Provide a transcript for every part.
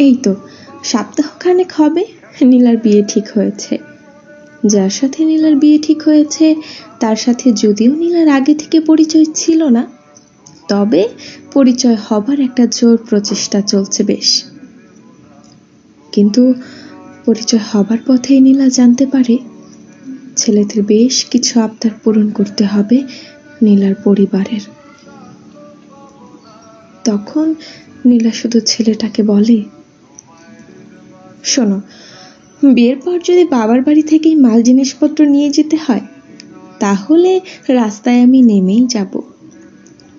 এই তো সপ্তাহখানেক হবে নীলার বিয়ে ঠিক হয়েছে। যার সাথে নীলার বিয়ে ঠিক হয়েছে তার সাথে যদিও নীলার আগে থেকে পরিচয় ছিল না, তবে পরিচয় হবার একটা জোর প্রচেষ্টা চলছে বেশ। কিন্তু পরিচয় হবার পথেই নীলা জানতে পারে ছেলেদের বেশ কিছু আবদার পূরণ করতে হবে নীলার পরিবারের। তখন নীলা শুধু ছেলেটাকে বলে, শোনো, বিয়ের পর যদি বাবার বাড়ি থেকেই মাল জিনিসপত্র নিয়ে যেতে হয় তাহলে রাস্তায় আমি নেমেই যাব,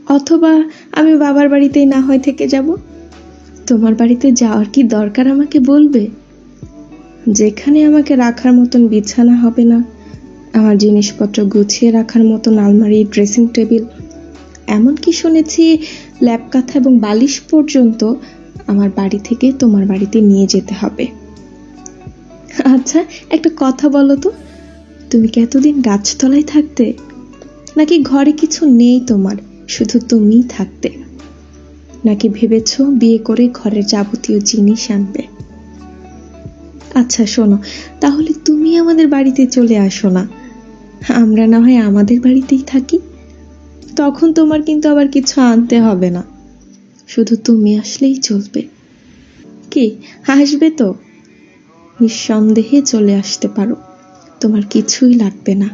অথবা আমি বাবার বাড়িতেই না হয় থেকে যাব। তোমার বাড়িতে যাওয়ার কি দরকার আমাকে বলবে? যেখানে আমাকে রাখার মতন বিছানা হবে না, আমার জিনিসপত্র গুছিয়ে রাখার মতন আলমারি, ড্রেসিং টেবিল, এমনকি শুনেছি ল্যাপ কাঁথা এবং বালিশ পর্যন্ত আমার বাড়ি থেকে তোমার বাড়িতে নিয়ে যেতে হবে। আচ্ছা, একটা কথা বলো তো, তুমি কি এতদিন গাছতলায় থাকতে, নাকি ঘরে কিছু নেই তোমার, শুধু তুমিই থাকতে? নাকি ভেবেছো বিয়ে করে ঘরের যাবতীয় জিনিস আনবে? আচ্ছা শোনো, তাহলে তুমি আমাদের বাড়িতে চলে আসো না, আমরা না হয় আমাদের বাড়িতেই থাকি। তখন তোমার কিন্তু আবার কিছু আনতে হবে না, শুধু তুমি আসলেই চলবে। কি আসবে তো? নিঃসন্দেহে চলে আসতে পারো, তোমার কিছুই লাগবে না।